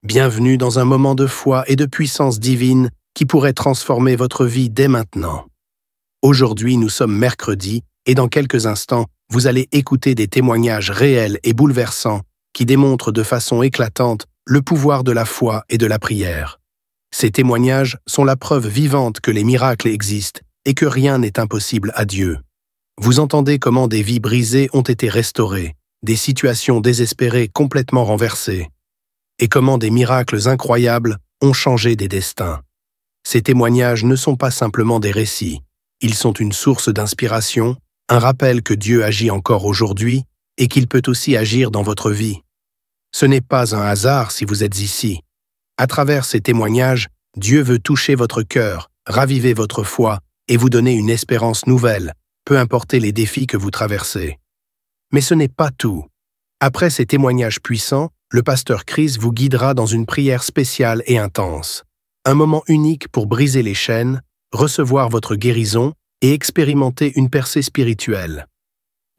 Bienvenue dans un moment de foi et de puissance divine qui pourrait transformer votre vie dès maintenant. Aujourd'hui, nous sommes mercredi et dans quelques instants, vous allez écouter des témoignages réels et bouleversants qui démontrent de façon éclatante le pouvoir de la foi et de la prière. Ces témoignages sont la preuve vivante que les miracles existent et que rien n'est impossible à Dieu. Vous entendez comment des vies brisées ont été restaurées, des situations désespérées complètement renversées, et comment des miracles incroyables ont changé des destins. Ces témoignages ne sont pas simplement des récits, ils sont une source d'inspiration, un rappel que Dieu agit encore aujourd'hui et qu'il peut aussi agir dans votre vie. Ce n'est pas un hasard si vous êtes ici. À travers ces témoignages, Dieu veut toucher votre cœur, raviver votre foi et vous donner une espérance nouvelle, peu importe les défis que vous traversez. Mais ce n'est pas tout. Après ces témoignages puissants, le pasteur Chris vous guidera dans une prière spéciale et intense. Un moment unique pour briser les chaînes, recevoir votre guérison et expérimenter une percée spirituelle.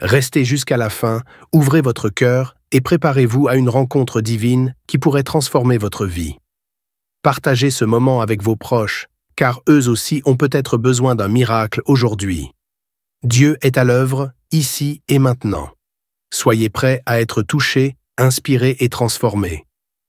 Restez jusqu'à la fin, ouvrez votre cœur et préparez-vous à une rencontre divine qui pourrait transformer votre vie. Partagez ce moment avec vos proches, car eux aussi ont peut-être besoin d'un miracle aujourd'hui. Dieu est à l'œuvre, ici et maintenant. Soyez prêts à être touchés, inspirés et transformés.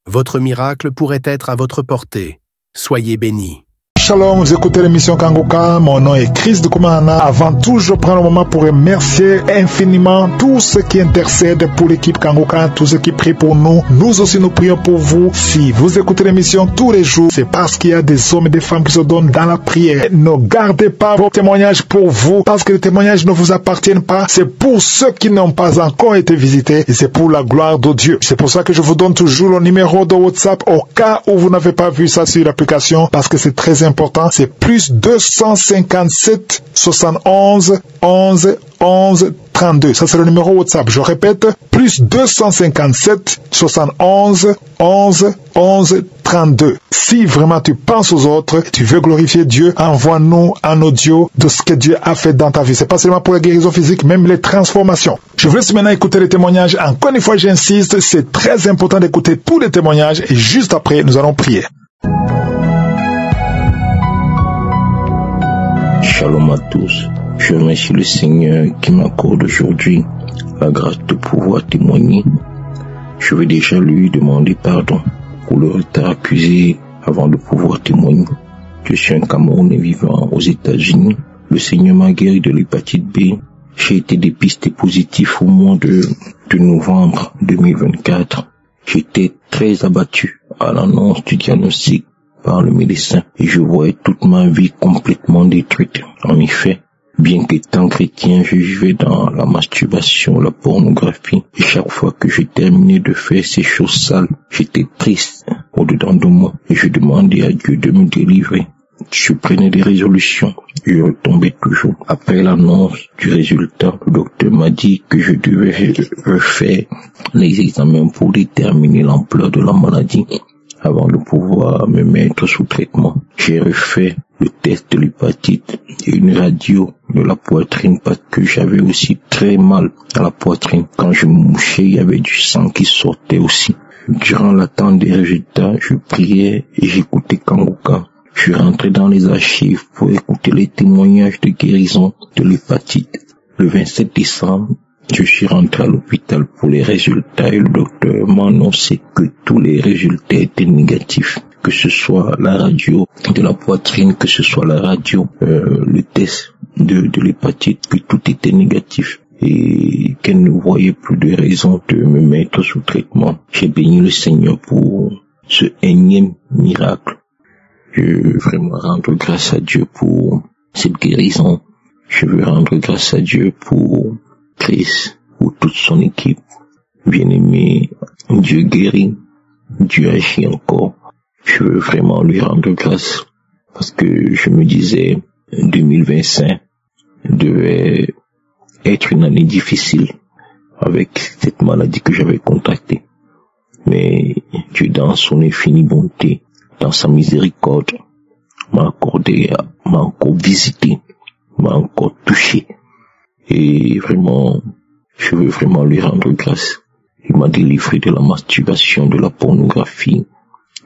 Votre miracle pourrait être à votre portée. Soyez bénis. Shalom, vous écoutez l'émission Kanguka, mon nom est Chris de Koumana. Avant tout, je prends le moment pour remercier infiniment tous ceux qui intercèdent pour l'équipe Kanguka, tous ceux qui prient pour nous. Nous aussi, nous prions pour vous. Si vous écoutez l'émission tous les jours, c'est parce qu'il y a des hommes et des femmes qui se donnent dans la prière. Ne gardez pas vos témoignages pour vous, parce que les témoignages ne vous appartiennent pas. C'est pour ceux qui n'ont pas encore été visités et c'est pour la gloire de Dieu. C'est pour ça que je vous donne toujours le numéro de WhatsApp au cas où vous n'avez pas vu ça sur l'application, parce que c'est très important. C'est plus 257 71 11 11 32. Ça, c'est le numéro WhatsApp. Je répète, plus 257 71 11 11 32. Si vraiment tu penses aux autres, tu veux glorifier Dieu, envoie-nous un audio de ce que Dieu a fait dans ta vie. C'est pas seulement pour la guérison physique, même les transformations. Je vous laisse maintenant écouter les témoignages. Encore une fois, j'insiste, c'est très important d'écouter tous les témoignages et juste après, nous allons prier. Shalom à tous. Je remercie le Seigneur qui m'accorde aujourd'hui la grâce de pouvoir témoigner. Je vais déjà lui demander pardon pour le retard accusé avant de pouvoir témoigner. Je suis un Camerounais vivant aux États-Unis. Le Seigneur m'a guéri de l'hépatite B. J'ai été dépisté positif au mois de novembre 2024. J'étais très abattu à l'annonce du diagnostic par le médecin et je voyais toute ma vie complètement détruite. En effet, bien qu'étant chrétien, je vivais dans la masturbation, la pornographie et chaque fois que je terminais de faire ces choses sales, j'étais triste au-dedans de moi et je demandais à Dieu de me délivrer. Je prenais des résolutions et je retombais toujours. Après l'annonce du résultat, le docteur m'a dit que je devais refaire les examens pour déterminer l'ampleur de la maladie avant de pouvoir me mettre sous traitement. J'ai refait le test de l'hépatite et une radio de la poitrine parce que j'avais aussi très mal à la poitrine. Quand je me mouchais, il y avait du sang qui sortait aussi. Durant l'attente des résultats, je priais et j'écoutais Kanguka. Je suis rentré dans les archives pour écouter les témoignages de guérison de l'hépatite. Le 27 décembre, je suis rentré à l'hôpital pour les résultats et le docteur m'a annoncé que tous les résultats étaient négatifs. Que ce soit la radio de la poitrine, que ce soit la radio, le test de l'hépatite, que tout était négatif. Et qu'elle ne voyait plus de raison de me mettre sous traitement. J'ai béni le Seigneur pour ce énième miracle. Je veux vraiment rendre grâce à Dieu pour cette guérison. Je veux rendre grâce à Dieu pour Chris, pour toute son équipe. Bien-aimé, Dieu guérit, Dieu agit encore. Je veux vraiment lui rendre grâce parce que je me disais 2025 devait être une année difficile avec cette maladie que j'avais contractée. Mais Dieu, dans son infinie bonté, dans sa miséricorde, m'a accordé, m'a encore visité, m'a encore touché. Et vraiment, je veux vraiment lui rendre grâce. Il m'a délivré de la masturbation, de la pornographie,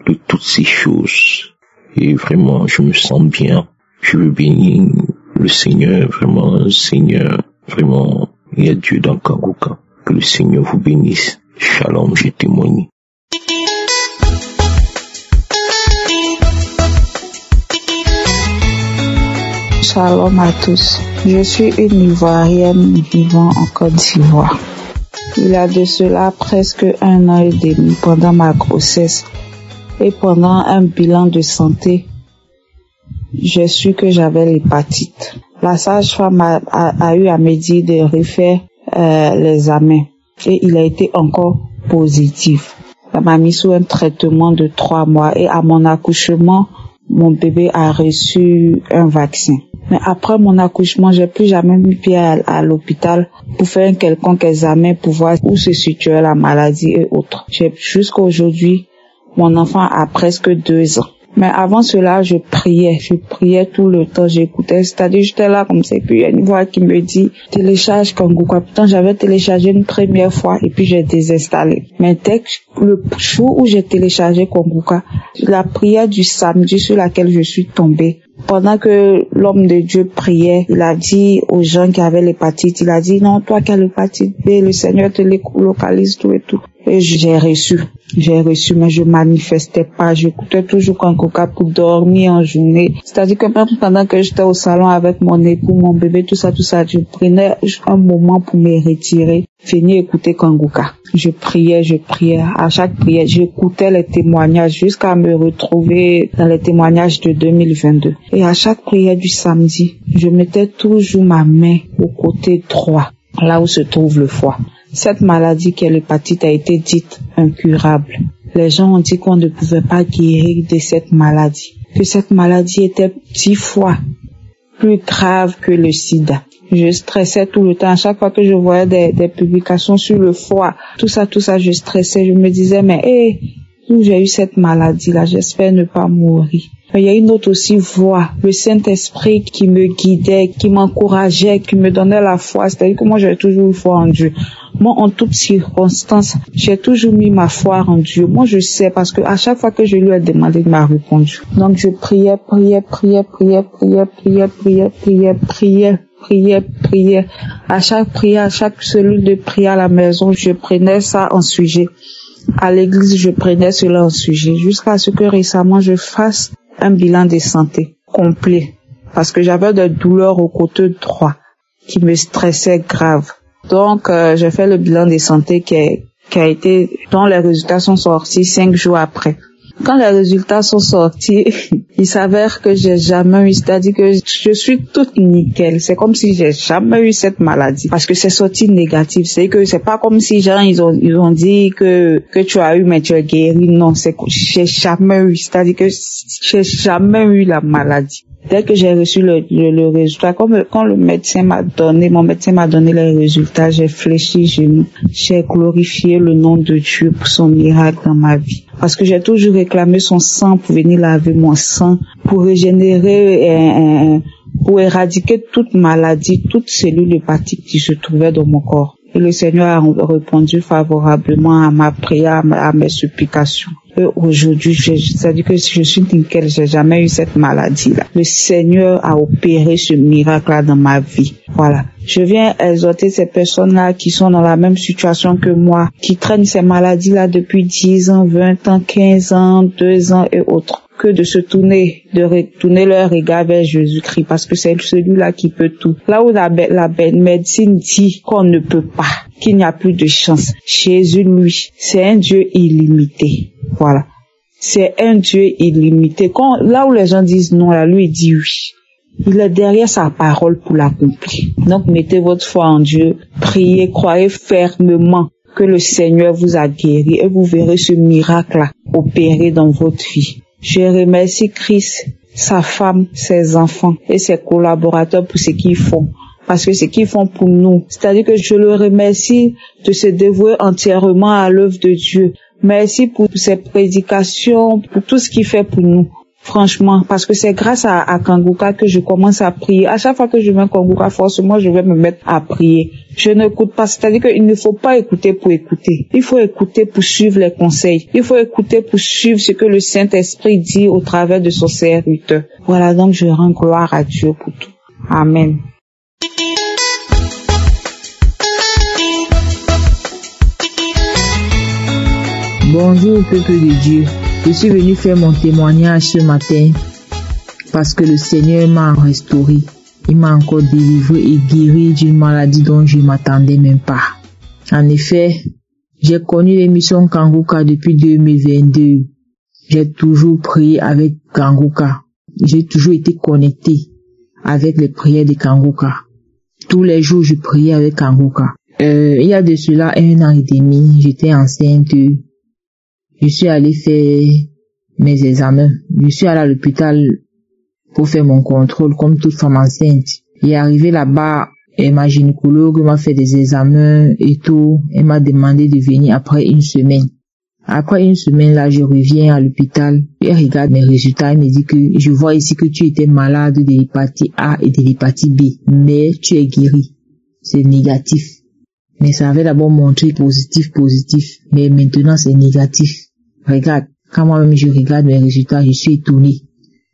de toutes ces choses. Et vraiment, je me sens bien. Je veux bénir le Seigneur, vraiment, Seigneur, vraiment, il y a Dieu dans Kangoka. Que le Seigneur vous bénisse. Shalom, j'ai témoigné. Shalom à tous. Je suis une Ivoirienne vivant en Côte d'Ivoire. Il y a de cela presque 1 an et demi pendant ma grossesse et pendant un bilan de santé, j'ai su que j'avais l'hépatite. La sage-femme a eu à me dire de refaire l'examen et il a été encore positif. Elle m'a mis sous un traitement de 3 mois et à mon accouchement, mon bébé a reçu un vaccin. Mais après mon accouchement, j'ai plus jamais mis pied à l'hôpital pour faire un quelconque examen pour voir où se situait la maladie et autres. Jusqu'à aujourd'hui, mon enfant a presque 2 ans. Mais avant cela, je priais tout le temps, j'écoutais, c'est-à-dire j'étais là comme ça, et puis il y a une voix qui me dit, télécharge Kangoka. Pourtant, j'avais téléchargé une première fois, et puis j'ai désinstallé. Mais dès que le jour où j'ai téléchargé Kangoka, la prière du samedi sur laquelle je suis tombée, pendant que l'homme de Dieu priait, il a dit aux gens qui avaient l'hépatite, il a dit, non, toi qui as l'hépatite B, le Seigneur te localise tout et tout. Et j'ai reçu, mais je manifestais pas. J'écoutais toujours Kangoka pour dormir en journée. C'est-à-dire que même pendant que j'étais au salon avec mon époux, mon bébé, tout ça, je prenais un moment pour me retirer, finir écouter Kangoka. Je priais. À chaque prière, j'écoutais les témoignages jusqu'à me retrouver dans les témoignages de 2022. Et à chaque prière du samedi, je mettais toujours ma main au côté droit, là où se trouve le foie. Cette maladie qui est l'hépatite a été dite incurable. Les gens ont dit qu'on ne pouvait pas guérir de cette maladie, que cette maladie était 10 fois plus grave que le sida. Je stressais tout le temps. À chaque fois que je voyais des publications sur le foie, tout ça, je stressais. Je me disais, mais où j'ai eu cette maladie-là, j'espère ne pas mourir. Il y a une autre aussi voix, le Saint-Esprit qui me guidait, qui m'encourageait, qui me donnait la foi. C'est-à-dire que moi, j'ai toujours eu foi en Dieu. Moi, en toutes circonstances, j'ai toujours mis ma foi en Dieu. Moi, je sais parce que à chaque fois que je lui ai demandé, il m'a répondu. Donc, je priais. À chaque prière, à chaque cellule de prière à la maison, je prenais ça en sujet. À l'église, je prenais cela en sujet. Jusqu'à ce que récemment, je fasse un bilan de santé complet. Parce que j'avais des douleurs au côté droit qui me stressaient grave. Donc, j'ai fait le bilan de santé dont les résultats sont sortis 5 jours après. Quand les résultats sont sortis, il s'avère que j'ai jamais eu, c'est-à-dire que je suis toute nickel. C'est comme si j'ai jamais eu cette maladie. Parce que c'est sorti négatif. C'est que c'est pas comme si gens, ils ont dit que tu as eu, mais tu es guéri. Non, j'ai jamais eu. C'est-à-dire que j'ai jamais eu la maladie. Dès que j'ai reçu le résultat, quand mon médecin m'a donné les résultats, j'ai fléchi, j'ai glorifié le nom de Dieu pour son miracle dans ma vie. Parce que j'ai toujours réclamé son sang pour venir laver mon sang, pour régénérer, pour éradiquer toute maladie, toute cellule hépatique qui se trouvait dans mon corps. Et le Seigneur a répondu favorablement à ma prière, à mes supplications. Et aujourd'hui, c'est-à-dire que je suis nickel, j'ai jamais eu cette maladie-là. Le Seigneur a opéré ce miracle-là dans ma vie. Voilà. Je viens exhorter ces personnes-là qui sont dans la même situation que moi, qui traînent ces maladies-là depuis 10 ans, 20 ans, 15 ans, 2 ans et autres, que de retourner leur regard vers Jésus-Christ, parce que c'est celui-là qui peut tout. Là où la médecine dit qu'on ne peut pas, qu'il n'y a plus de chance, Jésus, lui, c'est un Dieu illimité. Voilà. C'est un Dieu illimité. Là où les gens disent non, là, lui, il dit oui. Il est derrière sa parole pour l'accomplir. Donc, mettez votre foi en Dieu, priez, croyez fermement que le Seigneur vous a guéri et vous verrez ce miracle-là opérer dans votre vie. Je remercie Christ, sa femme, ses enfants et ses collaborateurs pour ce qu'ils font. Parce que ce qu'ils font pour nous, c'est-à-dire que je le remercie de se dévouer entièrement à l'œuvre de Dieu. Merci pour ses prédications, pour tout ce qu'il fait pour nous. Franchement, parce que c'est grâce à Kanguka que je commence à prier. À chaque fois que je mets Kanguka, forcément, je vais me mettre à prier. Je n'écoute pas. C'est-à-dire qu'il ne faut pas écouter pour écouter. Il faut écouter pour suivre les conseils. Il faut écouter pour suivre ce que le Saint-Esprit dit au travers de son serviteur. Voilà, donc je rends gloire à Dieu pour tout. Amen. Bonjour peuple de Dieu, je suis venu faire mon témoignage ce matin parce que le Seigneur m'a restauré, il m'a encore délivré et guéri d'une maladie dont je ne m'attendais même pas. En effet, j'ai connu l'émission Kanguka depuis 2022, j'ai toujours prié avec Kanguka, j'ai toujours été connecté avec les prières de Kanguka. Tous les jours je priais avec Kanguka. Il y a de cela 1 an et demi, j'étais enceinte. Je suis allé faire mes examens. Je suis allé à l'hôpital pour faire mon contrôle comme toute femme enceinte. Et arrivé là-bas, ma gynécologue m'a fait des examens et tout. Elle m'a demandé de venir après 1 semaine. Après 1 semaine, là, je reviens à l'hôpital. Elle regarde mes résultats. Elle me dit que je vois ici que tu étais malade de l'hépatite A et de l'hépatite B. Mais tu es guéri. C'est négatif. Mais ça avait d'abord montré positif. Mais maintenant, c'est négatif. Regarde, quand moi-même je regarde mes résultats, je suis étonné.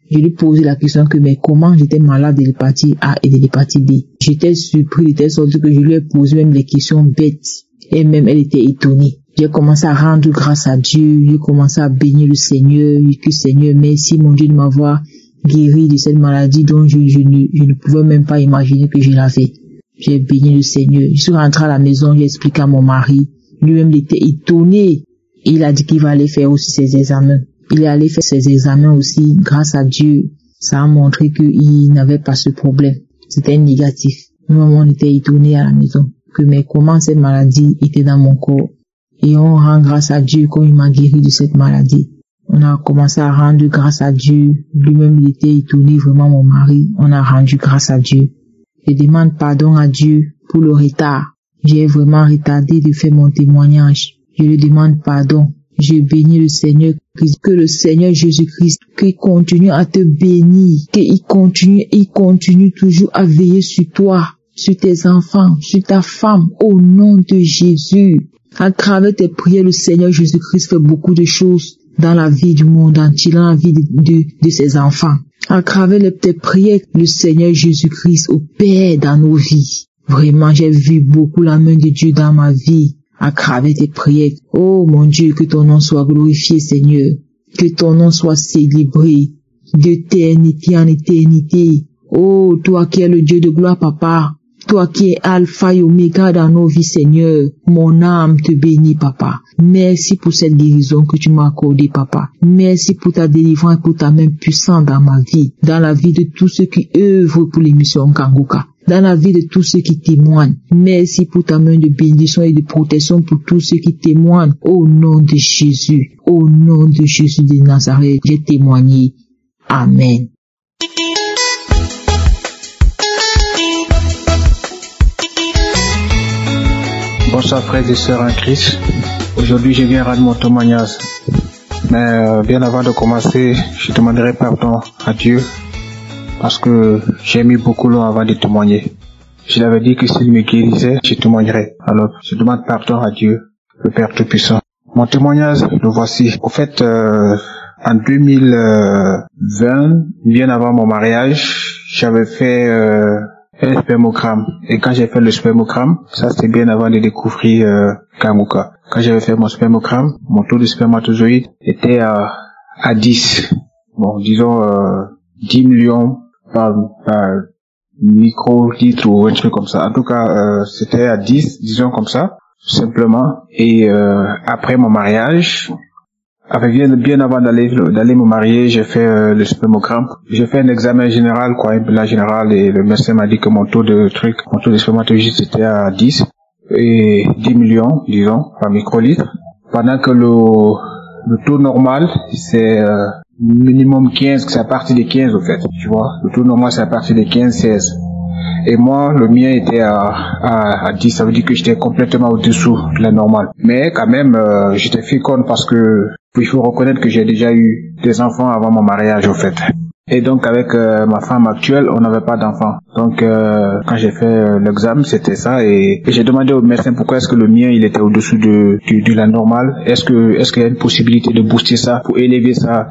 Je lui pose la question que mais comment j'étais malade de l'hépatite A et de l'hépatite B. J'étais surpris de telle sorte que je lui ai posé même des questions bêtes. Et même elle était étonnée. J'ai commencé à rendre grâce à Dieu, j'ai commencé à bénir le Seigneur, que Seigneur, merci mon Dieu de m'avoir guéri de cette maladie dont je ne pouvais même pas imaginer que je l'avais. J'ai béni le Seigneur. Je suis rentré à la maison, j'ai expliqué à mon mari. Lui-même il était étonné. Il a dit qu'il va aller faire aussi ses examens. Il est allé faire ses examens aussi. Grâce à Dieu, ça a montré qu'il n'avait pas ce problème. C'était négatif. Nous, on était étonnés à la maison. Mais comment cette maladie était dans mon corps. Et on rend grâce à Dieu quand il m'a guéri de cette maladie. On a commencé à rendre grâce à Dieu. Lui-même, il était étonné, vraiment mon mari. On a rendu grâce à Dieu. Je demande pardon à Dieu pour le retard. J'ai vraiment retardé de faire mon témoignage. Je lui demande pardon. Je bénis le Seigneur, que le Seigneur Jésus-Christ, qu'il continue à te bénir, qu'il continue toujours à veiller sur toi, sur tes enfants, sur ta femme, au nom de Jésus. À travers tes prières, le Seigneur Jésus-Christ fait beaucoup de choses dans la vie du monde entier, dans la vie de ses enfants. À travers tes prières, le Seigneur Jésus-Christ opère dans nos vies. Vraiment, j'ai vu beaucoup la main de Dieu dans ma vie. À travers tes prières. Oh mon Dieu, que ton nom soit glorifié, Seigneur. Que ton nom soit célébré d'éternité en éternité. Oh, toi qui es le Dieu de gloire, Papa. Toi qui es Alpha et Oméga dans nos vies, Seigneur. Mon âme te bénit, Papa. Merci pour cette guérison que tu m'as accordée, Papa. Merci pour ta délivrance et pour ta main puissante dans ma vie. Dans la vie de tous ceux qui œuvrent pour l'émission Kanguka. Dans la vie de tous ceux qui témoignent. Merci pour ta main de bénédiction et de protection pour tous ceux qui témoignent. Au nom de Jésus. Au nom de Jésus de Nazareth, j'ai témoigné. Amen. Bonsoir frères et sœurs en Christ. Aujourd'hui je viens rendre mon témoignage. Mais bien avant de commencer, je demanderai pardon à Dieu. Parce que j'ai mis beaucoup long avant de témoigner. Je l'avais dit que s'il me guérissait, je témoignerais. Alors, je demande pardon à Dieu, le Père Tout-Puissant. Mon témoignage, le voici. Au fait, en 2020, bien avant mon mariage, j'avais fait un spermogramme. Et quand j'ai fait le spermogramme, ça c'était bien avant de découvrir Kanguka. Quand j'avais fait mon spermogramme, mon taux de spermatozoïde était à 10. Bon, disons 10 millions par microlitre ou un truc comme ça. En tout cas, c'était à 10, disons comme ça, simplement. Et après mon mariage, bien avant d'aller me marier, j'ai fait le spermogramme. J'ai fait un examen général, quoi, un bilan général, et le médecin m'a dit que mon taux de spermatozoïde c'était à 10 et 10 millions, disons, par microlitre. Pendant que le taux normal, c'est minimum 15, c'est à partir de 15 au fait, tu vois. Le taux normal c'est à partir de 15-16. Et moi, le mien était à 10, ça veut dire que j'étais complètement au-dessous de la normale. Mais quand même, j'étais féconde parce que Il faut reconnaître que j'ai déjà eu des enfants avant mon mariage, en fait. Et donc avec ma femme actuelle, on n'avait pas d'enfant. Donc quand j'ai fait l'examen, c'était ça, et j'ai demandé au médecin pourquoi est-ce que le mien il était au-dessous de la normale. Est-ce qu'il y a une possibilité de booster ça pour élever ça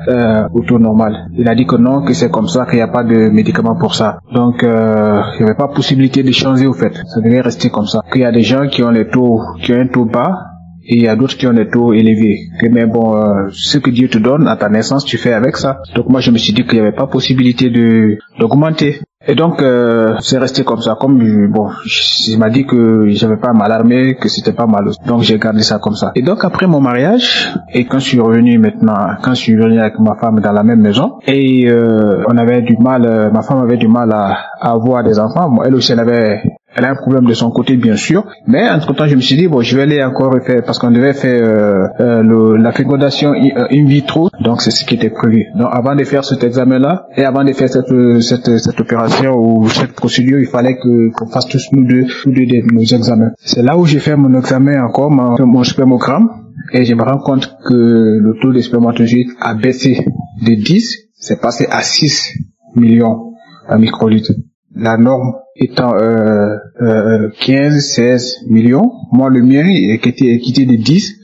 au taux normal? Il a dit que non, que c'est comme ça, qu'il n'y a pas de médicament pour ça. Donc il n'y avait pas possibilité de changer au fait. Ça devait rester comme ça. Qu'il y a des gens qui ont un taux bas. Et il y a d'autres qui ont des taux élevés. Mais bon, ce que Dieu te donne à ta naissance, tu fais avec ça. Donc moi, je me suis dit qu'il n'y avait pas possibilité d'augmenter. Et donc, c'est resté comme ça. Comme, bon, il m'a dit que j'avais pas à m'alarmer, que c'était pas mal. Donc j'ai gardé ça comme ça. Et donc après mon mariage, et quand je suis revenu avec ma femme dans la même maison, et on avait du mal, ma femme avait du mal à avoir des enfants. Bon, elle aussi, elle a un problème de son côté, bien sûr. Mais, entre-temps, je me suis dit, bon, je vais aller encore refaire, parce qu'on devait faire la fécondation in vitro. Donc, c'est ce qui était prévu. Donc, avant de faire cet examen-là, et avant de faire cette opération ou cette procédure, il fallait qu'on fasse tous nous deux nos examens. C'est là où j'ai fait mon examen encore, mon spermogramme. Et je me rends compte que le taux de spermatozoïdes a baissé de 10, c'est passé à 6 millions à microlitres. La norme étant 15-16 millions, moi le mien est quitté de 10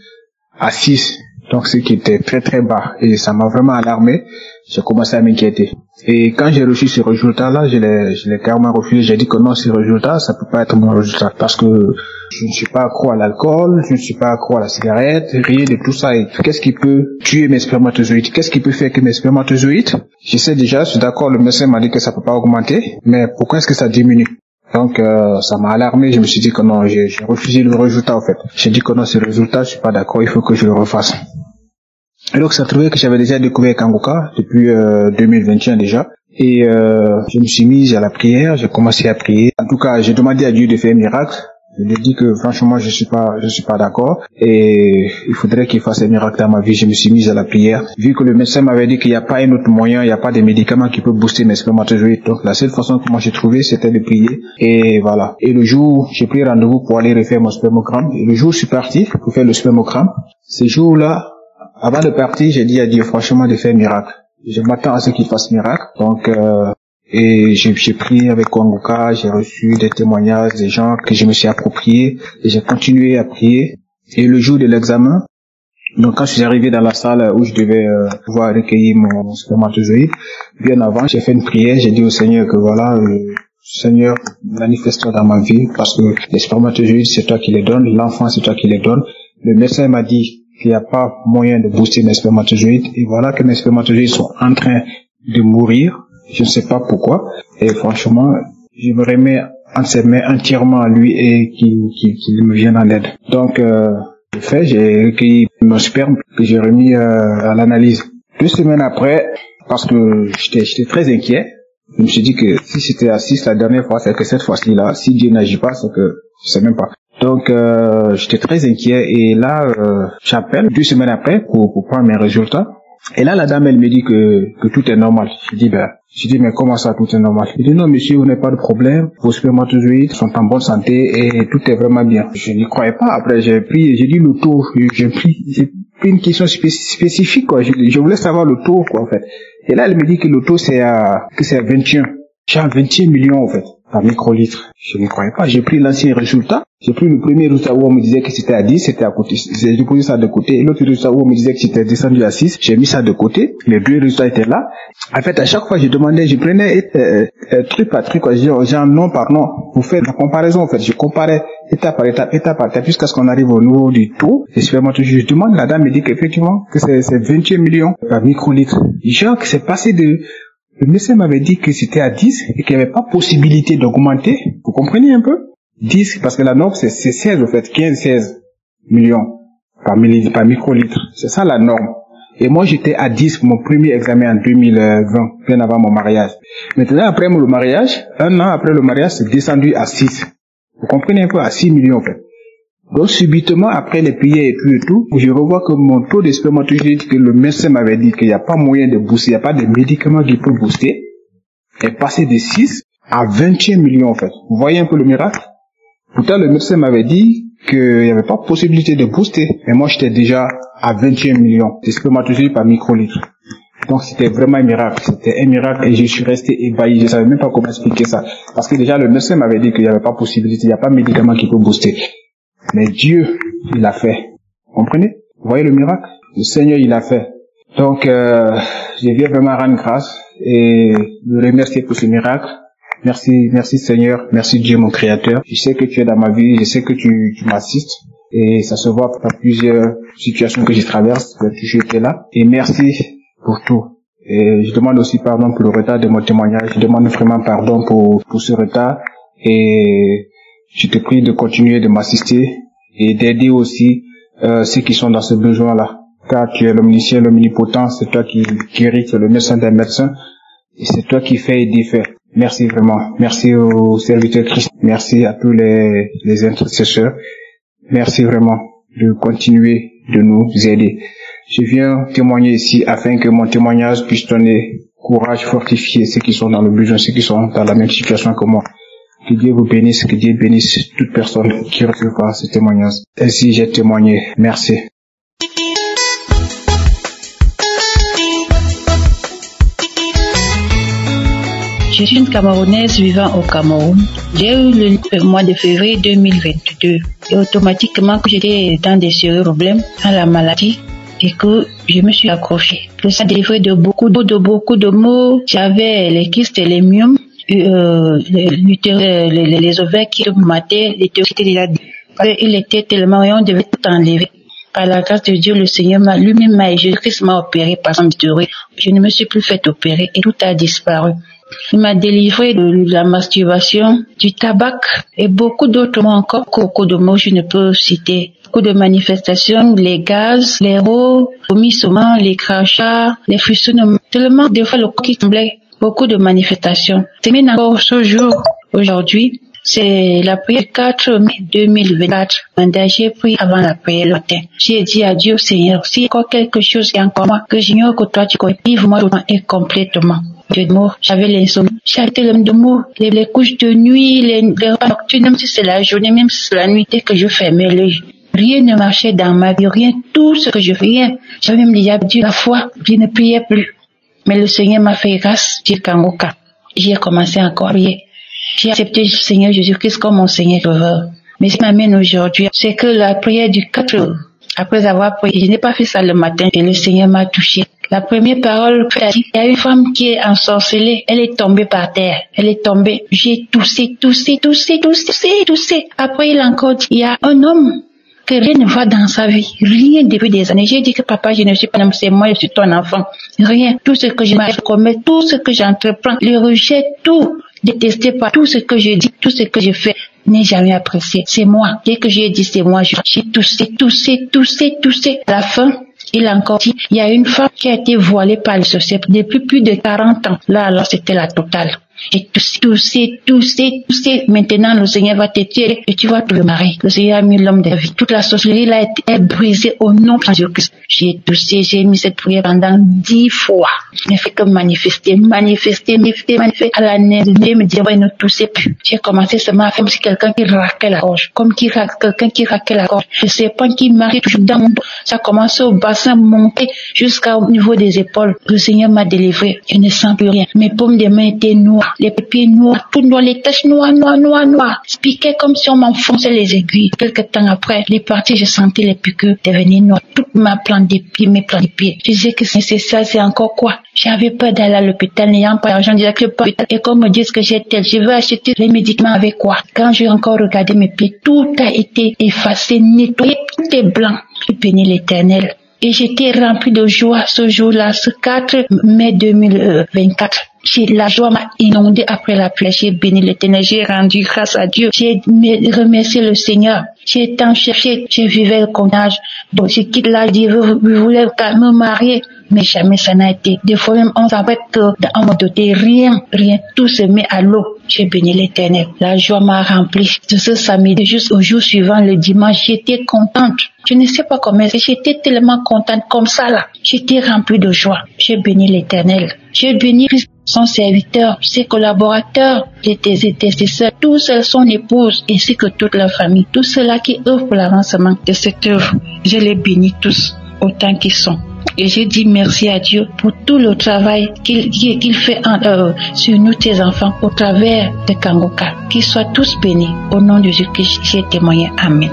à 6, donc ce qui était très très bas, et ça m'a vraiment alarmé. J'ai commencé à m'inquiéter. Et quand j'ai reçu ce résultat-là, je l'ai carrément refusé. J'ai dit que non, ce résultat, ça peut pas être mon résultat, parce que je ne suis pas accro à l'alcool, je ne suis pas accro à la cigarette, rien de tout ça. Et qu'est-ce qui peut tuer mes spermatozoïdes? Qu'est-ce qui peut faire que mes spermatozoïdes, je sais déjà, je suis d'accord, le médecin m'a dit que ça peut pas augmenter, mais pourquoi est-ce que ça diminue? Donc ça m'a alarmé, je me suis dit que non, j'ai refusé le résultat en fait. J'ai dit que non, ce résultat, je suis pas d'accord, il faut que je le refasse. Et donc ça trouvait que j'avais déjà découvert Kangoka depuis 2021 déjà. Et je me suis mis à la prière, j'ai commencé à prier. En tout cas, j'ai demandé à Dieu de faire un miracle. Je lui ai dit que franchement, je suis pas d'accord, et il faudrait qu'il fasse un miracle dans ma vie. Je me suis mis à la prière. Vu que le médecin m'avait dit qu'il n'y a pas un autre moyen, il n'y a pas de médicaments qui peuvent booster mes spermatozoïdes. Donc la seule façon que moi j'ai trouvé, c'était de prier. Et voilà. Et le jour, j'ai pris rendez-vous pour aller refaire mon spermogramme. Et le jour où je suis parti pour faire le spermogramme, ce jour-là, avant de partir, j'ai dit à Dieu franchement de faire un miracle. Je m'attends à ce qu'il fasse miracle. Donc et j'ai prié avec Kangoka, j'ai reçu des témoignages des gens que je me suis approprié, et j'ai continué à prier. Et le jour de l'examen, donc quand je suis arrivé dans la salle où je devais pouvoir recueillir mon spermatozoïde, bien avant, j'ai fait une prière, j'ai dit au Seigneur que voilà, Seigneur, manifeste-toi dans ma vie, parce que les spermatozoïdes, c'est toi qui les donnes, l'enfant, c'est toi qui les donnes. Le médecin m'a dit qu'il n'y a pas moyen de booster mes spermatozoïdes, et voilà que mes spermatozoïdes sont en train de mourir. Je ne sais pas pourquoi, et franchement, je me remets en ses mains entièrement à lui, et qu'il me vienne en aide. Donc, j'ai recueilli mon sperme que j'ai remis à l'analyse. 2 semaines après, parce que j'étais très inquiet, je me suis dit que si j'étais à 6 la dernière fois, c'est que cette fois-ci là, si Dieu n'agit pas, c'est que je sais même pas. Donc j'étais très inquiet, et là j'appelle 2 semaines après pour prendre mes résultats. Et là la dame elle me dit que tout est normal. Je dis mais comment ça tout est normal? Elle dit non monsieur, vous n'avez pas de problème, vos spermatozoïdes sont en bonne santé et tout est vraiment bien. Je n'y croyais pas. Après j'ai dit le taux, j'ai pris une question spécifique quoi. Je voulais savoir le taux quoi en fait. Et là elle me dit que le taux c'est à 21. J'ai 21 millions en fait par microlitre. Je ne croyais pas. J'ai pris l'ancien résultat. J'ai pris le premier résultat où on me disait que c'était à 10, c'était à côté. J'ai posé ça de côté. Et l'autre résultat où on me disait que c'était descendu à 6, j'ai mis ça de côté. Les 2 résultats étaient là. En fait, à chaque fois, je prenais truc par truc, quoi. Genre nom par nom. Pour faire la comparaison, en fait. Je comparais étape par étape, jusqu'à ce qu'on arrive au niveau du taux. Et je demande, la dame me dit qu'effectivement, que c'est 28 millions par microlitre. Genre que c'est passé le médecin m'avait dit que c'était à 10 et qu'il n'y avait pas possibilité d'augmenter. Vous comprenez un peu? 10, parce que la norme c'est 16 en fait, 15-16 millions par microlitre. C'est ça la norme. Et moi j'étais à 10 pour mon premier examen en 2020, bien avant mon mariage. Maintenant après le mariage, 1 an après le mariage, c'est descendu à 6. Vous comprenez un peu, à 6 millions en fait. Donc subitement après les prières et tout, je revois que mon taux de spermatozoïdes que le médecin m'avait dit qu'il n'y a pas moyen de booster, il n'y a pas de médicaments qui peuvent booster, est passé de 6 à 21 millions en fait. Vous voyez un peu le miracle? Pourtant le médecin m'avait dit qu'il n'y avait pas possibilité de booster. Mais moi, j'étais déjà à 21 millions de spermatozoïdes par microlitre. Donc, c'était vraiment un miracle. C'était un miracle et je suis resté ébahi. Je savais même pas comment expliquer ça. Parce que déjà, le médecin m'avait dit qu'il n'y avait pas possibilité, il n'y a pas de médicament qui peut booster. Mais Dieu, il l'a fait. Vous comprenez? Vous voyez le miracle? Le Seigneur, il l'a fait. Donc, je viens vraiment rendre grâce et le remercier pour ce miracle. Merci Seigneur, merci Dieu mon Créateur. Je sais que tu es dans ma vie, je sais que tu m'assistes et ça se voit par plusieurs situations que je traverse, que tu étais là. Et merci pour tout. Et je demande aussi pardon pour le retard de mon témoignage. Je demande vraiment pardon pour ce retard et je te prie de continuer de m'assister et d'aider aussi ceux qui sont dans ce besoin-là. Car tu es l'omniscient, l'omnipotent, c'est toi qui guéris, tu es le médecin des médecins et c'est toi qui fais et défais. Merci vraiment. Merci aux serviteurs Christ. Merci à tous les intercesseurs. Merci vraiment de continuer de nous aider. Je viens témoigner ici afin que mon témoignage puisse donner courage, fortifier ceux qui sont dans le besoin, ceux qui sont dans la même situation que moi. Que Dieu vous bénisse, que Dieu bénisse toute personne qui recevra ce témoignage. Ainsi j'ai témoigné. Merci. Je suis une Camerounaise vivant au Cameroun. J'ai eu le mois de février 2022 et automatiquement que j'étais dans des sérieux problèmes dans la maladie et que je me suis accrochée. Je suis délivrée de beaucoup de maux. J'avais les kystes et les myomes, les ovaires qui me mataient, les thyroïdes. Il était tellement et on devait tout enlever. Par la grâce de Dieu, le Seigneur lui-même Jésus-Christ m'a opéré par son thyroïde. Je ne me suis plus fait opérer et tout a disparu. Il m'a délivré de la masturbation, du tabac et beaucoup d'autres mots encore, beaucoup de mots je ne peux citer. Beaucoup de manifestations, les gaz, les rots, vomissements, les crachats, les frissonnements. Tellement de fois le corps qui tremblait, beaucoup de manifestations. C'est même encore ce jour, aujourd'hui, c'est la prière 4 mai 2024. J'ai pris avant la prière le matin. J'ai dit à Dieu, Seigneur, s'il y a encore quelque chose qui est encore moi, que j'ignore que toi tu connais, vive-moi et complètement. J'avais l'insomnie, j'avais tellement de mots, les couches de nuit, les repas nocturnes, même si c'est la journée, même si c'est la nuit, dès que je fermais l'œil. Rien ne marchait dans ma vie, rien, tout ce que je fais, rien. J'avais même déjà dit la foi, je ne priais plus. Mais le Seigneur m'a fait grâce, dit Kangoka. J'ai commencé encore à prier. J'ai accepté le Seigneur Jésus-Christ comme mon Seigneur Sauveur. Mais ce qui m'amène aujourd'hui, c'est que la prière du 4, après avoir prié, je n'ai pas fait ça le matin et le Seigneur m'a touché. La première parole, il y a une femme qui est ensorcelée, elle est tombée par terre, elle est tombée, j'ai toussé. Après il a encore dit, il y a un homme que rien ne va dans sa vie, rien depuis des années. J'ai dit que papa, je ne suis pas un homme, c'est moi, je suis ton enfant. Rien, tout ce que je commets, tout ce que j'entreprends, le rejet, tout, détesté par tout ce que je dis, tout ce que je fais, n'est jamais apprécié. C'est moi. Dès que j'ai dit c'est moi, j'ai toussé. À la fin, il a encore dit, il y a une femme qui a été voilée par le sorcier depuis plus de 40 ans. Là, alors, c'était la totale. J'ai toussé. Maintenant, le Seigneur va te tuer et tu vas te marier. Le Seigneur a mis l'homme de la vie. Toute la sorcellerie là est brisée au nom de Jésus-Christ. J'ai toussé, j'ai mis cette prière pendant 10 fois. Je n'ai fait que manifester. À la nez, me dire, ouais, ne toussez plus. J'ai commencé seulement à faire comme si quelqu'un qui raquait la gorge. Quelqu'un qui raquait la gorge. Le serpent qui marche toujours dans mon dos. Ça commence au bassin, monter jusqu'au niveau des épaules. Le Seigneur m'a délivré. Je ne sens plus rien. Mes paumes de main étaient noires. Les pieds noirs, tout noir, les taches noires. Je piquais comme si on m'enfonçait les aiguilles. Quelque temps après, les parties, je sentais les piqûres devenir noires. Toute ma plante des pieds, mes plantes des pieds. Je disais que c'est ça, c'est encore quoi? J'avais peur d'aller à l'hôpital, n'ayant pas d'argent. Je disais que pas. Et comme me disent que j'ai tel, je vais acheter les médicaments avec quoi? Quand j'ai encore regardé mes pieds, tout a été effacé, nettoyé, tout est blanc. Je bénis l'Éternel. Et j'étais rempli de joie ce jour-là, ce 4 mai 2024. La joie m'a inondé après la prière. J'ai béni l'Éternel, j'ai rendu grâce à Dieu. J'ai remercié le Seigneur. J'ai tant cherché, j'ai vivé le condamnage. Donc, je quitte là, je voulais me marier. Mais jamais ça n'a été. Des fois même, on savait qu'on m'a doté rien. Tout se met à l'eau. J'ai béni l'Éternel. La joie m'a rempli. De ce samedi, juste au jour suivant, le dimanche, j'étais contente. Je ne sais pas comment, j'étais tellement contente comme ça là. J'étais remplie de joie. J'ai béni l'Éternel. J'ai béni son serviteur, ses collaborateurs, les intercesseurs, tous ceux, son épouse, ainsi que toute la famille, tous ceux-là qui œuvrent pour l'avancement de cette œuvre. Je les bénis tous, autant qu'ils sont. Et je dis merci à Dieu pour tout le travail qu'il fait sur nous, tes enfants, au travers de Kangoka. Qu'ils soient tous bénis. Au nom de Jésus que j'ai témoigné. Amen.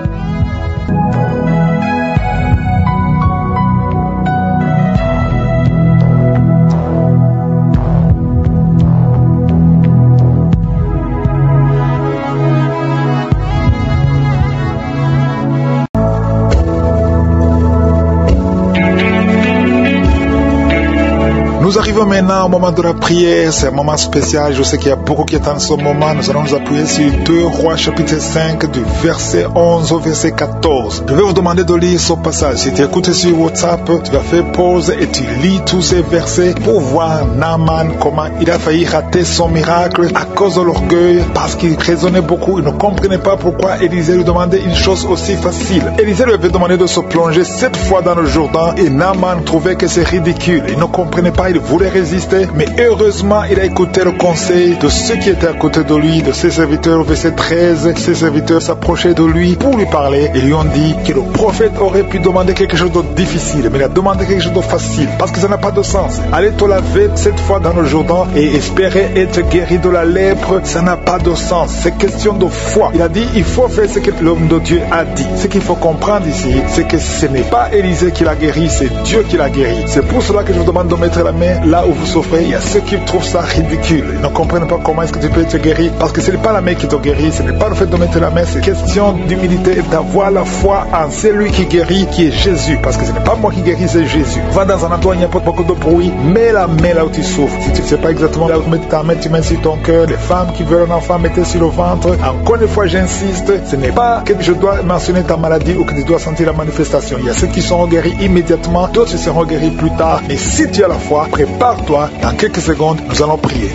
Nous arrivons maintenant au moment de la prière. C'est un moment spécial. Je sais qu'il y a beaucoup qui attendent ce moment. Nous allons nous appuyer sur 2 Rois chapitre 5 du verset 11 au verset 14. Je vais vous demander de lire ce passage. Si tu écoutes sur WhatsApp, tu vas faire pause et tu lis tous ces versets pour voir Naaman comment il a failli rater son miracle à cause de l'orgueil, parce qu'il raisonnait beaucoup. Il ne comprenait pas pourquoi Élisée lui demandait une chose aussi facile. Élisée lui avait demandé de se plonger 7 fois dans le Jourdain et Naaman trouvait que c'est ridicule. Il ne comprenait pas, il voulait résister, mais heureusement il a écouté le conseil de ceux qui étaient à côté de lui, de ses serviteurs. Au verset 13, ses serviteurs s'approchaient de lui pour lui parler et lui ont dit que le prophète aurait pu demander quelque chose de difficile, mais il a demandé quelque chose de facile, parce que ça n'a pas de sens. Aller te laver 7 fois dans le Jourdain et espérer être guéri de la lèpre, ça n'a pas de sens. C'est question de foi. Il a dit, il faut faire ce que l'homme de Dieu a dit. Ce qu'il faut comprendre ici, c'est que ce n'est pas Élisée qui l'a guéri, c'est Dieu qui l'a guéri. C'est pour cela que je vous demande de mettre la main là où vous souffrez. Il y a ceux qui trouvent ça ridicule. Ils ne comprennent pas comment est-ce que tu peux être guéri, parce que ce n'est pas la main qui te guérit, ce n'est pas le fait de mettre la main, c'est question d'humilité et d'avoir la foi en celui qui guérit, qui est Jésus, parce que ce n'est pas moi qui guéris, c'est Jésus. Va dans un endroit où il n'y a pas beaucoup de bruit, mets la main là où tu souffres. Si tu ne sais pas exactement là où tu mets ta main, tu mets sur ton cœur. Les femmes qui veulent un enfant, mettez sur le ventre. Encore une fois, j'insiste, ce n'est pas que je dois mentionner ta maladie ou que tu dois sentir la manifestation. Il y a ceux qui seront guéris immédiatement, d'autres seront guéris plus tard. Mais si tu as la foi, prépare-toi, dans quelques secondes, nous allons prier.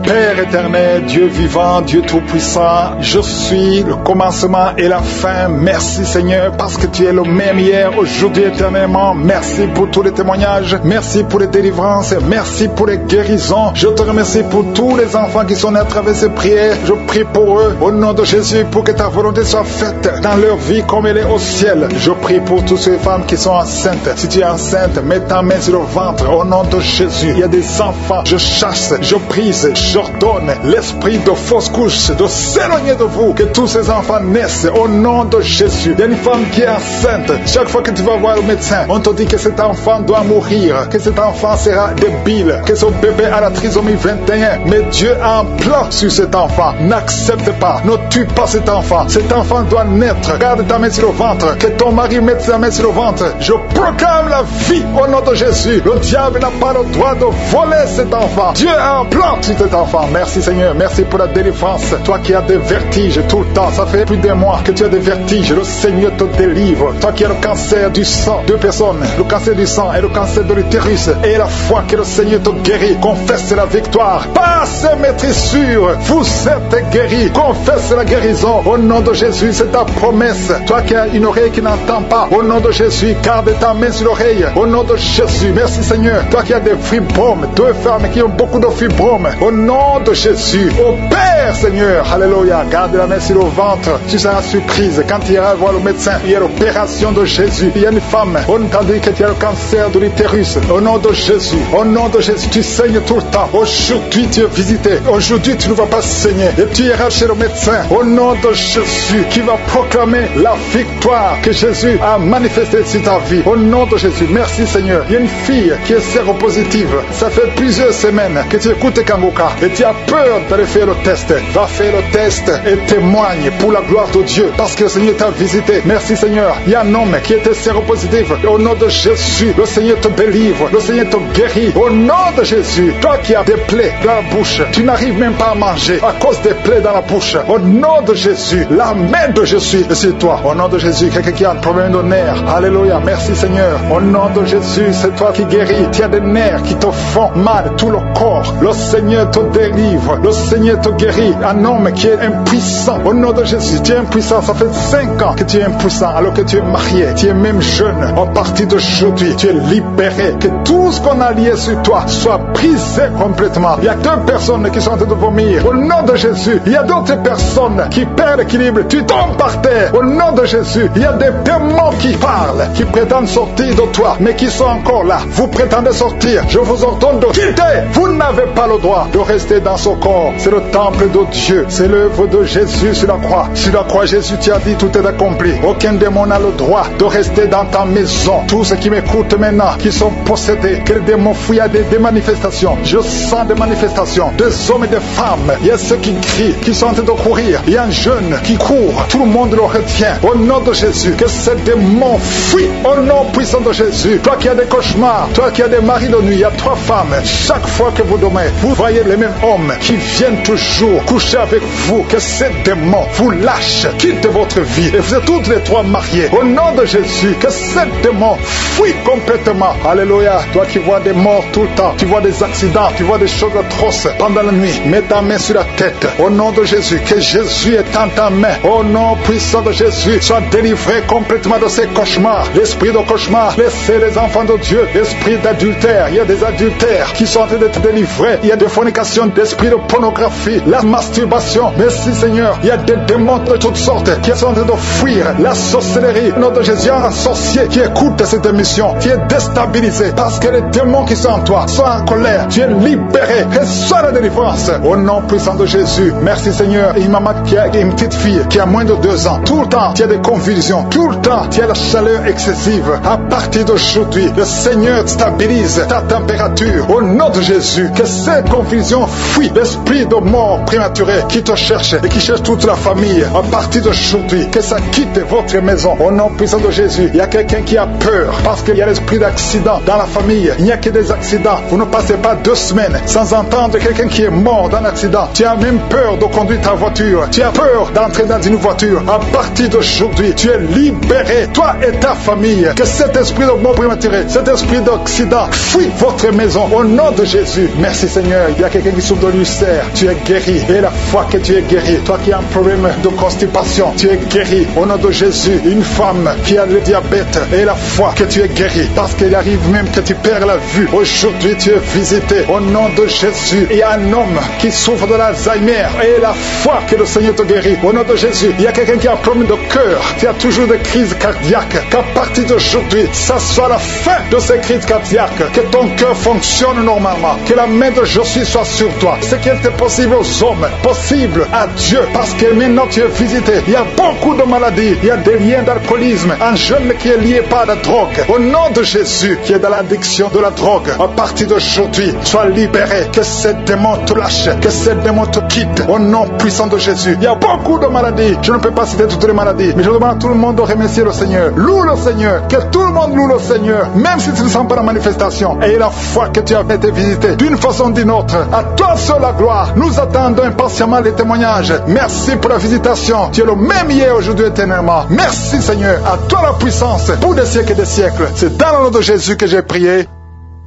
Père éternel, Dieu vivant, Dieu tout-puissant, je suis le commencement et la fin. Merci Seigneur, parce que tu es le même hier, aujourd'hui, éternellement. Merci pour tous les témoignages, merci pour les délivrances, merci pour les guérisons. Je te remercie pour tous les enfants qui sont nés à travers ces prières. Je prie pour eux, au nom de Jésus, pour que ta volonté soit faite dans leur vie comme elle est au ciel. Je prie pour toutes ces femmes qui sont enceintes. Si tu es enceinte, mets ta main sur le ventre, au nom de Jésus. Il y a des enfants, je chasse, je brise, j'ordonne l'esprit de fausse couche de s'éloigner de vous, que tous ces enfants naissent au nom de Jésus. Il y a une femme qui est enceinte. Chaque fois que tu vas voir le médecin, on te dit que cet enfant doit mourir, que cet enfant sera débile, que son bébé a la trisomie 21. Mais Dieu a un plan sur cet enfant. N'accepte pas, ne tue pas cet enfant. Cet enfant doit naître. Garde ta main sur le ventre, que ton mari mette sa main sur le ventre. Je proclame la vie au nom de Jésus. Le diable n'a pas le droit de voler cet enfant. Dieu a un plan sur cet enfant. Merci Seigneur, merci pour la délivrance. Toi qui as des vertiges tout le temps, ça fait plus d'un mois que tu as des vertiges, le Seigneur te délivre. Toi qui as le cancer du sang, 2 personnes, le cancer du sang et le cancer de l'utérus, et la foi que le Seigneur te guérit, confesse la victoire. Passe maîtrise sûre, vous êtes guéris, confesse la guérison. Au nom de Jésus, c'est ta promesse. Toi qui as une oreille qui n'entend pas, au nom de Jésus, garde ta main sur l'oreille. Au nom de Jésus, merci Seigneur. Toi qui as des fibromes, 2 femmes qui ont beaucoup de fibromes, au nom de Jésus, au Père Seigneur, alléluia, garde la main sur le ventre, tu seras surprise quand tu iras voir le médecin. Il y a l'opération de Jésus. Il y a une femme, on t'a dit que tu as le cancer de l'utérus. Au nom de Jésus, au nom de Jésus, tu saignes tout le temps. Aujourd'hui tu es visité, aujourd'hui tu ne vas pas saigner et tu iras chez le médecin. Au nom de Jésus, qui va proclamer la victoire que Jésus a manifestée sur ta vie. Au nom de Jésus, merci Seigneur. Il y a une fille qui est séropositive. Ça fait plusieurs semaines que tu écoutes Kangoka et tu as peur d'aller faire le test. Va faire le test et témoigne pour la gloire de Dieu, parce que le Seigneur t'a visité. Merci Seigneur. Il y a un homme qui était séropositif. Au nom de Jésus, le Seigneur te délivre, le Seigneur te guérit. Au nom de Jésus, toi qui as des plaies dans la bouche, tu n'arrives même pas à manger à cause des plaies dans la bouche. Au nom de Jésus, la main de Jésus est sur toi. Au nom de Jésus, quelqu'un qui a un problème de nerfs, alléluia, merci Seigneur. Au nom de Jésus, c'est toi qui guéris. Tu as des nerfs qui te font mal, tout le corps. Le Seigneur te délivre, le Seigneur te guérit. Un homme qui est impuissant, au nom de Jésus, tu es impuissant, ça fait 5 ans que tu es impuissant, alors que tu es marié, tu es même jeune. À partir d'aujourd'hui, tu es libéré, que tout ce qu'on a lié sur toi soit brisé complètement. Il y a 2 personnes qui sont en train de vomir, au nom de Jésus. Il y a d'autres personnes qui perdent l'équilibre, tu tombes par terre, au nom de Jésus. Il y a des démons qui parlent, qui prétendent sortir de toi, mais qui sont encore là. Vous prétendez sortir, je vous ordonne de quitter. Vous n'avez pas le droit de rester dans ce corps. C'est le temple de Dieu, c'est l'œuvre de Jésus sur la croix. Sur la croix, Jésus t'a dit tout est accompli. Aucun démon n'a le droit de rester dans ta maison. Tous ceux qui m'écoutent maintenant, qui sont possédés, que les démons fuient à des manifestations. Je sens des manifestations, des hommes et des femmes. Il y a ceux qui crient, qui sont en train de courir. Il y a un jeune qui court, tout le monde le retient. Au nom de Jésus, que ces démons fuient. Au nom puissant de Jésus, toi qui as des cauchemars, toi qui as des maris de nuit, il y a 3 femmes. Chaque fois que vous dormez, vous voyez les mêmes hommes qui viennent toujours coucher avec vous. Que ces démons vous lâchent, quittent votre vie. Et vous êtes toutes les 3 mariées. Au nom de Jésus, que ces démons fuient complètement. Alléluia. Toi qui vois des morts tout le temps, tu vois des accidents, tu vois des choses atroces pendant la nuit. Mets ta main sur la tête. Au nom de Jésus, que Jésus est en ta main. Au nom puissant de Jésus, sois délivré complètement de ces cauchemars. L'esprit de cauchemar, laissez les enfants de Dieu. L'esprit d'adultère, il y a des adultères qui sont en train d'être délivrés. Il y a des fornications, d'esprit de pornographie, la masturbation. Merci Seigneur, il y a des démons de toutes sortes qui sont en train de fuir. La sorcellerie, au nom de Jésus, un sorcier qui écoute cette émission, qui est déstabilisé parce que les démons qui sont en toi sont en colère. Tu es libéré, reçois la délivrance. Au nom puissant de Jésus, merci Seigneur. Et une maman qui a une petite fille qui a moins de 2 ans, tout le temps, tu as des convulsions, tout le temps, tu as la chaleur excessive. À partir d'aujourd'hui, le Seigneur stabilise ta température. Au nom de Jésus, que ces confusions fuient. L'esprit de mort prématurée qui te cherche et qui cherche toute la famille. À partir d'aujourd'hui, que ça quitte votre maison. Au nom puissant de Jésus, il y a quelqu'un qui a peur parce qu'il y a l'esprit d'accident dans la famille. Il n'y a que des accidents. Vous ne passez pas 2 semaines sans entendre quelqu'un qui est mort dans un accident. Tu as même peur de conduire ta voiture. Tu as peur d'entrer dans une voiture. À partir d'aujourd'hui, tu es libéré. Toi et ta famille. Que cet esprit de mort prématurée, cet esprit d'accident fuit votre maison. Au nom de Jésus. Merci Seigneur. Il y a quelqu'un qui souffre de l'ulcère. Tu es guéri. Et la foi que tu es guéri. Toi qui as un problème de constipation, tu es guéri. Au nom de Jésus. Une femme qui a le diabète. Et la foi que tu es guéri. Parce qu'il arrive même que tu perds la vue. Aujourd'hui, tu es visité. Au nom de Jésus. Il y a un homme qui souffre de l'Alzheimer. Et la foi que le Seigneur te guérit. Au nom de Jésus. Il y a quelqu'un qui a un problème de cœur. Tu as toujours des crises cardiaques. Qu'à partir d'aujourd'hui, ça soit la fin de ces crises cardiaques. Que ton cœur fonctionne normalement. Que la main de Jésus soit sur toi. Ce qui était possible aux hommes, possible à Dieu. Parce que maintenant tu es visité. Il y a beaucoup de maladies. Il y a des liens d'alcoolisme. Un jeune qui est lié par la drogue. Au nom de Jésus, qui est dans l'addiction de la drogue. À partir d'aujourd'hui, sois libéré. Que ces démons te lâchent. Que ces démons te quittent. Au nom puissant de Jésus. Il y a beaucoup de maladies. Je ne peux pas citer toutes les maladies. Mais je demande à tout le monde de remercier le Seigneur. Loue le Seigneur. Que tout le monde loue le Seigneur. Même si tu ne sens pas la manifestation. Et la foi que tu as été visité d'une façon ou d'une autre. À toi seul la gloire. Nous attendons impatiemment les témoignages. Merci pour la visitation. Tu es le même hier, aujourd'hui, éternellement. Merci Seigneur. À toi la puissance pour des siècles et des siècles. C'est dans le nom de Jésus que j'ai prié.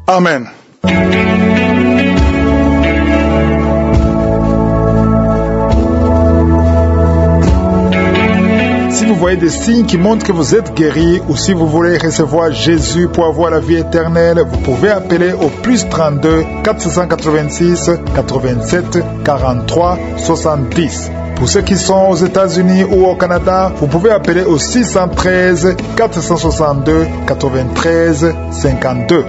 Amen. Si vous voyez des signes qui montrent que vous êtes guéri ou si vous voulez recevoir Jésus pour avoir la vie éternelle, vous pouvez appeler au plus 32 486 87 43 70. Pour ceux qui sont aux États-Unis ou au Canada, vous pouvez appeler au 613 462 93 52.